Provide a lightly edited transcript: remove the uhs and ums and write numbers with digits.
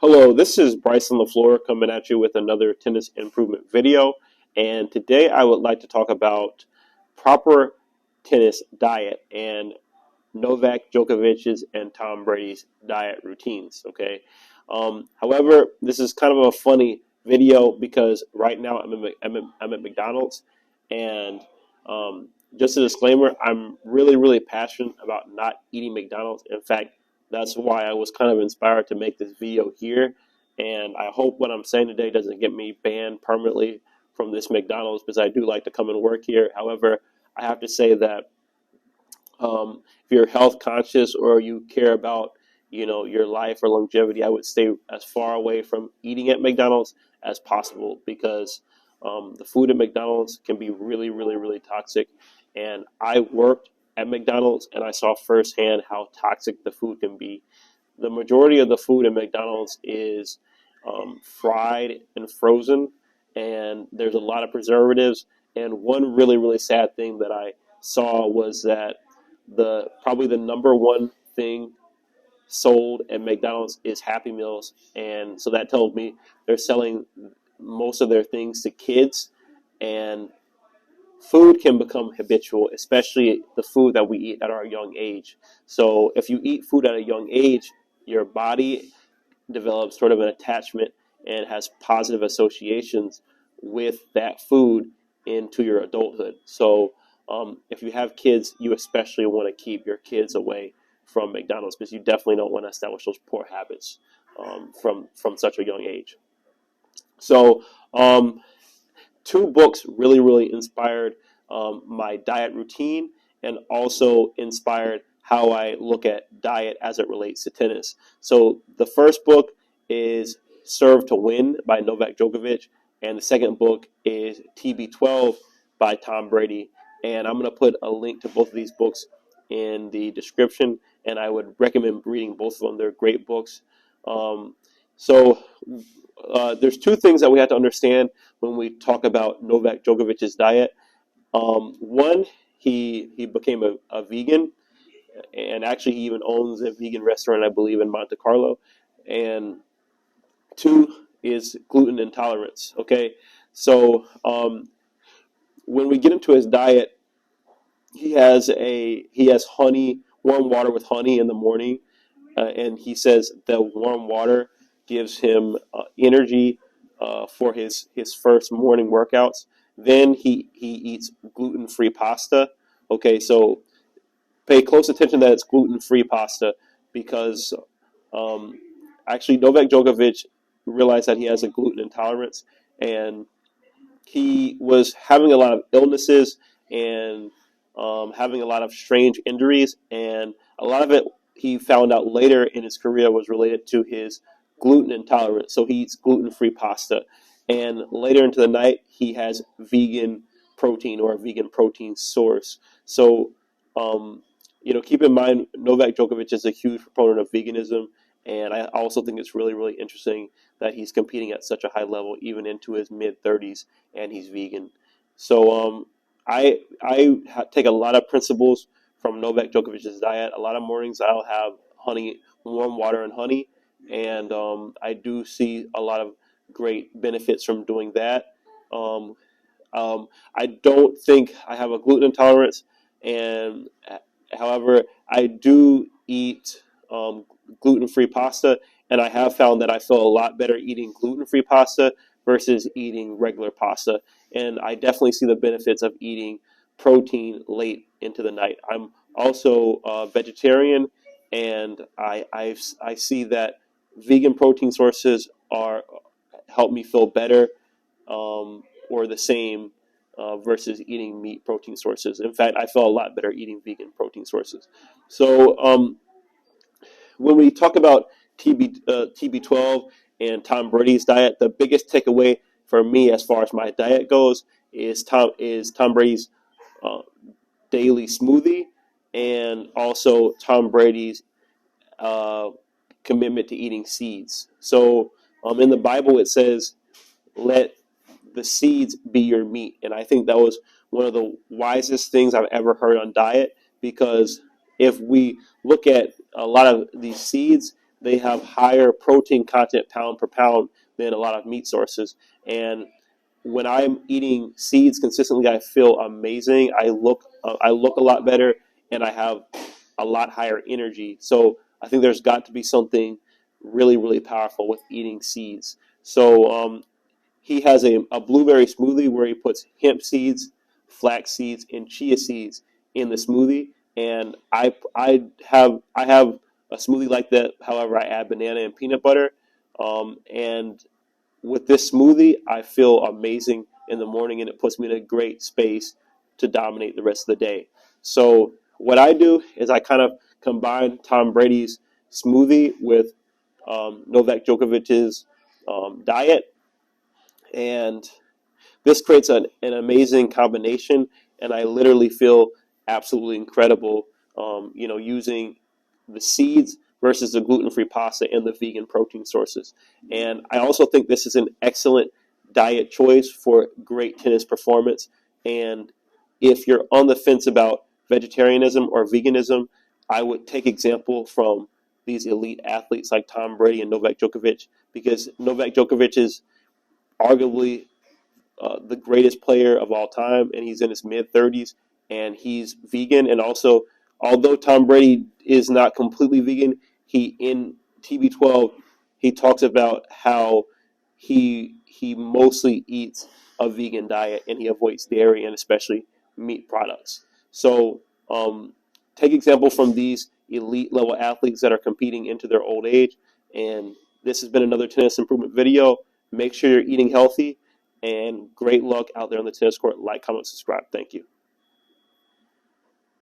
Hello, this is Bryce on the floor coming at you with another tennis improvement video. And today I would like to talk about proper tennis diet and Novak Djokovic's and Tom Brady's diet routines. Okay. However, this is kind of a funny video because right now I'm at McDonald's, and just a disclaimer, I'm really passionate about not eating McDonald's. In fact, that's why I was kind of inspired to make this video here. And I hope what I'm saying today doesn't get me banned permanently from this McDonald's because I do like to come and work here. However, I have to say that if you're health conscious or you care about your life or longevity, I would stay as far away from eating at McDonald's as possible because the food at McDonald's can be really toxic. And I worked at McDonald's and I saw firsthand how toxic the food can be. The majority of the food at McDonald's is fried and frozen, and there's a lot of preservatives. And one really sad thing that I saw was that probably the number one thing sold at McDonald's is Happy Meals, and so that tells me they're selling most of their things to kids, and food can become habitual, especially the food that we eat at our young age. So if you eat food at a young age, your body develops sort of an attachment and has positive associations with that food into your adulthood. So if you have kids, you especially want to keep your kids away from McDonald's because you definitely don't want to establish those poor habits from such a young age. So two books really inspired my diet routine and also inspired how I look at diet as it relates to tennis. So the first book is Serve to Win by Novak Djokovic, and the second book is TB12 by Tom Brady. And I'm going to put a link to both of these books in the description, and I would recommend reading both of them. They're great books. So there's two things that we have to understand when we talk about Novak Djokovic's diet. One, he became a vegan, and actually he even owns a vegan restaurant, I believe, in Monte Carlo. And two is gluten intolerance. Okay, so when we get into his diet, he has honey, warm water with honey in the morning, and he says the warm water gives him energy for his first morning workouts. Then he eats gluten-free pasta. Okay, so pay close attention that it's gluten-free pasta because actually Novak Djokovic realized that he has a gluten intolerance, and he was having a lot of illnesses and having a lot of strange injuries, and a lot of it he found out later in his career was related to his gluten intolerance. So he eats gluten-free pasta, and later into the night he has vegan protein or a vegan protein source. So keep in mind Novak Djokovic is a huge proponent of veganism, and I also think it's really interesting that he's competing at such a high level, even into his mid-30s, and he's vegan. So I take a lot of principles from Novak Djokovic's diet. A lot of mornings I'll have honey, warm water and honey, and I do see a lot of great benefits from doing that. I don't think I have a gluten intolerance, and however, I do eat gluten-free pasta, and I have found that I feel a lot better eating gluten-free pasta versus eating regular pasta. And I definitely see the benefits of eating protein late into the night. I'm also vegetarian, and I see that vegan protein sources help me feel better or the same versus eating meat protein sources. In fact, I feel a lot better eating vegan protein sources. So when we talk about TB12 and Tom Brady's diet, the biggest takeaway for me as far as my diet goes is Tom Brady's daily smoothie, and also Tom Brady's commitment to eating seeds. So in the Bible it says, "Let the seeds be your meat," and I think that was one of the wisest things I've ever heard on diet, because if we look at a lot of these seeds, they have higher protein content pound per pound than a lot of meat sources. And when I'm eating seeds consistently, I feel amazing. I look a lot better, and I have a lot higher energy. So I think there's got to be something really, really powerful with eating seeds. So he has a blueberry smoothie where he puts hemp seeds, flax seeds, and chia seeds in the smoothie. And I have a smoothie like that. However, I add banana and peanut butter. And with this smoothie, I feel amazing in the morning, and it puts me in a great space to dominate the rest of the day. So what I do is I kind of combine Tom Brady's smoothie with Novak Djokovic's diet, and this creates an amazing combination, and I literally feel absolutely incredible, using the seeds versus the gluten-free pasta and the vegan protein sources. And I also think this is an excellent diet choice for great tennis performance. And if you're on the fence about vegetarianism or veganism, I would take example from these elite athletes like Tom Brady and Novak Djokovic, because Novak Djokovic is arguably the greatest player of all time, and he's in his mid 30s, and he's vegan. And also, although Tom Brady is not completely vegan, he in TB12 he talks about how he mostly eats a vegan diet, and he avoids dairy and especially meat products. So take example from these elite level athletes that are competing into their old age. And this has been another tennis improvement video. Make sure you're eating healthy, and great luck out there on the tennis court. Like, comment, subscribe. Thank you.